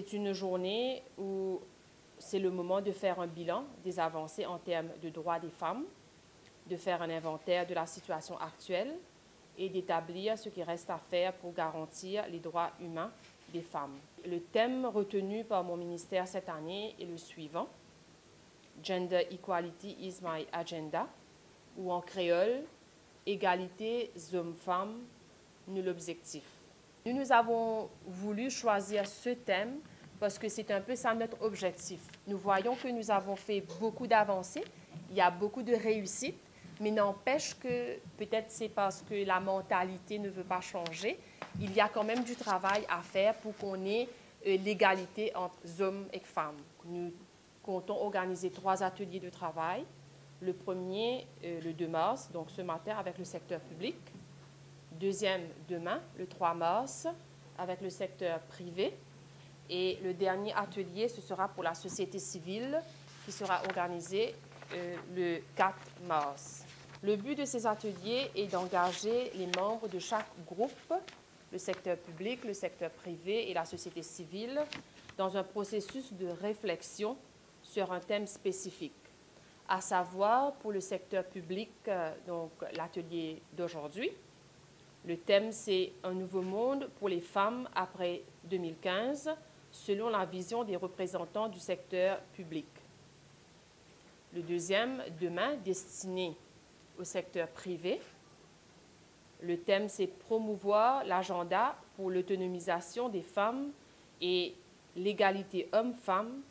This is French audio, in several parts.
C'est une journée où c'est le moment de faire un bilan des avancées en termes de droits des femmes, de faire un inventaire de la situation actuelle et d'établir ce qui reste à faire pour garantir les droits humains des femmes. Le thème retenu par mon ministère cette année est le suivant: Gender Equality is my agenda, ou en créole, égalité hommes-femmes, nul objectif. Nous avons voulu choisir ce thème parce que c'est un peu ça notre objectif. Nous voyons que nous avons fait beaucoup d'avancées, il y a beaucoup de réussites, mais n'empêche que peut-être c'est parce que la mentalité ne veut pas changer. Il y a quand même du travail à faire pour qu'on ait l'égalité entre hommes et femmes. Nous comptons organiser 3 ateliers de travail. Le premier, le 2 mars, donc ce matin, avec le secteur public. Deuxième, demain, le 3 mars, avec le secteur privé. Et le dernier atelier, ce sera pour la société civile, qui sera organisé le 4 mars. Le but de ces ateliers est d'engager les membres de chaque groupe, le secteur public, le secteur privé et la société civile, dans un processus de réflexion sur un thème spécifique. À savoir, pour le secteur public, donc l'atelier d'aujourd'hui, le thème, c'est « Un nouveau monde pour les femmes après 2015 », selon la vision des représentants du secteur public. Le deuxième, demain, destiné au secteur privé. Le thème, c'est « Promouvoir l'agenda pour l'autonomisation des femmes et l'égalité hommes-femmes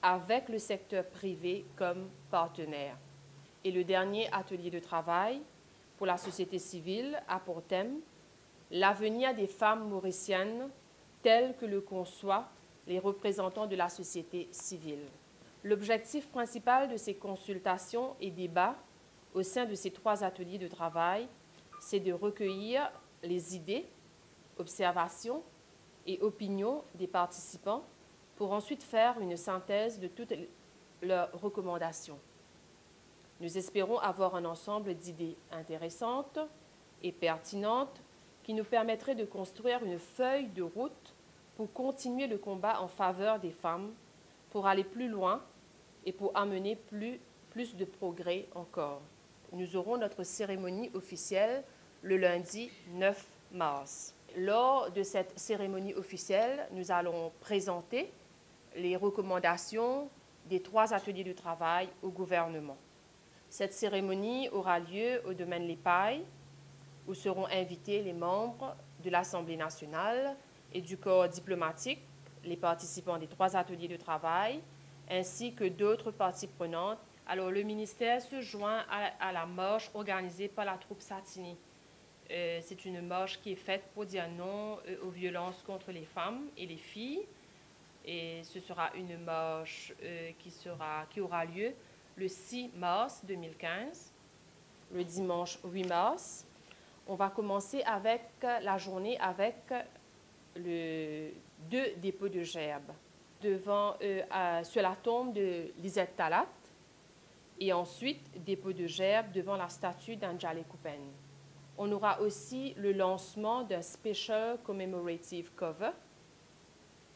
avec le secteur privé comme partenaire ». Et le dernier atelier de travail pour la société civile a pour thème « L'avenir des femmes mauriciennes tel que le conçoit les représentants de la société civile ». L'objectif principal de ces consultations et débats au sein de ces 3 ateliers de travail, c'est de recueillir les idées, observations et opinions des participants pour ensuite faire une synthèse de toutes leurs recommandations. Nous espérons avoir un ensemble d'idées intéressantes et pertinentes qui nous permettraient de construire une feuille de route pour continuer le combat en faveur des femmes, pour aller plus loin et pour amener plus de progrès encore. Nous aurons notre cérémonie officielle le lundi 9 mars. Lors de cette cérémonie officielle, nous allons présenter les recommandations des 3 ateliers de travail au gouvernement. Cette cérémonie aura lieu au domaine Les Pailles, où seront invités les membres de l'Assemblée nationale et du corps diplomatique, les participants des 3 ateliers de travail, ainsi que d'autres parties prenantes. Alors, le ministère se joint à la marche organisée par la troupe Satini. C'est une marche qui est faite pour dire non aux violences contre les femmes et les filles. Et ce sera une marche qui aura lieu le 6 mars 2015, le dimanche 8 mars. On va commencer avec la journée avec le 2 dépôts de gerbes sur la tombe de Lisette Talat et ensuite dépôt de gerbes devant la statue d'Anjali Coupen. On aura aussi le lancement d'un Special Commemorative Cover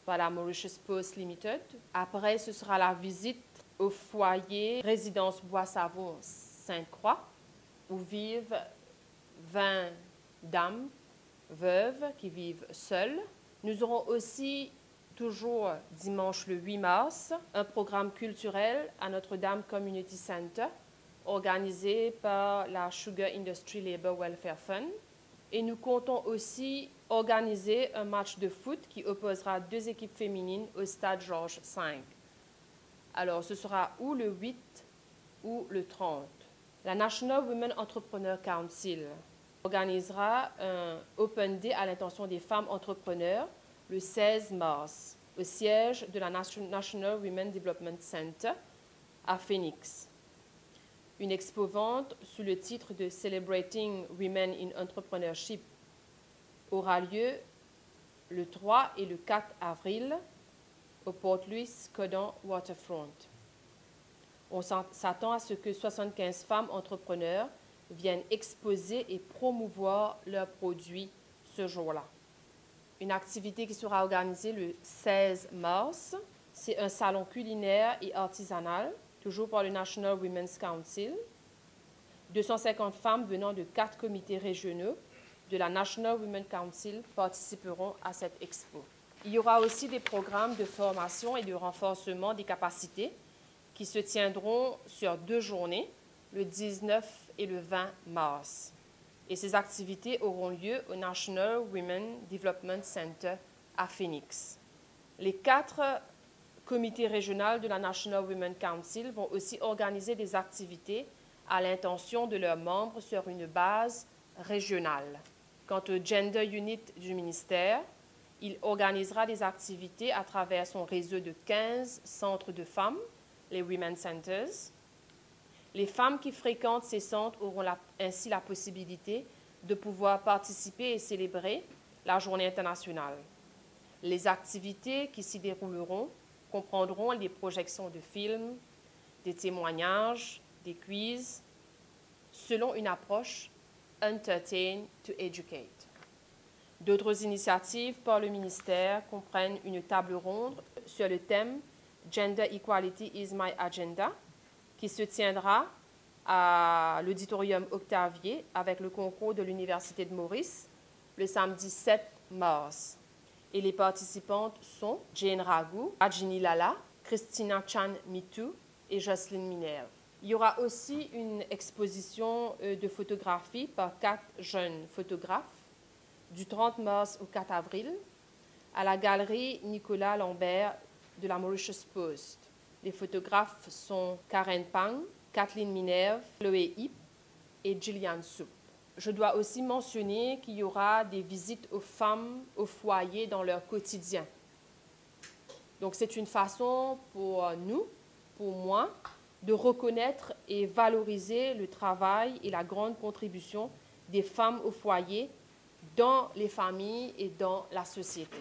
par la Mauritius Post Limited. Après, ce sera la visite au foyer Résidence Bois-Savon Sainte-Croix, où vivent 20 dames veuves qui vivent seules. Nous aurons aussi, toujours dimanche le 8 mars, un programme culturel à Notre-Dame Community Center, organisé par la Sugar Industry Labour Welfare Fund. Et nous comptons aussi organiser un match de foot qui opposera 2 équipes féminines au stade Georges V. Alors, ce sera ou le 8 ou le 30. La National Women Entrepreneur Council organisera un Open Day à l'intention des femmes entrepreneurs le 16 mars au siège de la National Women Development Center à Phoenix. Une expo-vente sous le titre de Celebrating Women in Entrepreneurship aura lieu le 3 et le 4 avril au Port Louis Codon Waterfront. On s'attend à ce que 75 femmes entrepreneurs viennent exposer et promouvoir leurs produits ce jour-là. une activité qui sera organisée le 16 mars. C'est un salon culinaire et artisanal, toujours par le National Women's Council. 250 femmes venant de 4 comités régionaux de la National Women's Council participeront à cette expo. Il y aura aussi des programmes de formation et de renforcement des capacités qui se tiendront sur 2 journées, le 19 et le 20 mars. Et ces activités auront lieu au National Women Development Center à Phoenix. Les 4 comités régionaux de la National Women's Council vont aussi organiser des activités à l'intention de leurs membres sur une base régionale. Quant au Gender Unit du ministère, il organisera des activités à travers son réseau de 15 centres de femmes, les Women Centers. Les femmes qui fréquentent ces centres auront ainsi la possibilité de pouvoir participer et célébrer la Journée internationale. Les activités qui s'y dérouleront comprendront des projections de films, des témoignages, des quiz, selon une approche « Entertain to Educate ». D'autres initiatives par le ministère comprennent une table ronde sur le thème « Gender Equality is my agenda » qui se tiendra à l'auditorium Octavier avec le concours de l'Université de Maurice le samedi 7 mars. Et les participantes sont Jane Raghu, Ajini Lala, Christina Chan Mitu et Jocelyne Minerve. Il y aura aussi une exposition de photographie par 4 jeunes photographes du 30 mars au 4 avril à la galerie Nicolas Lambert de la Mauritius Post. Les photographes sont Karen Pang, Kathleen Minerve, Chloé Hip et Gillian Soup. Je dois aussi mentionner qu'il y aura des visites aux femmes au foyer dans leur quotidien. Donc c'est une façon pour nous, pour moi, de reconnaître et valoriser le travail et la grande contribution des femmes au foyer dans les familles et dans la société.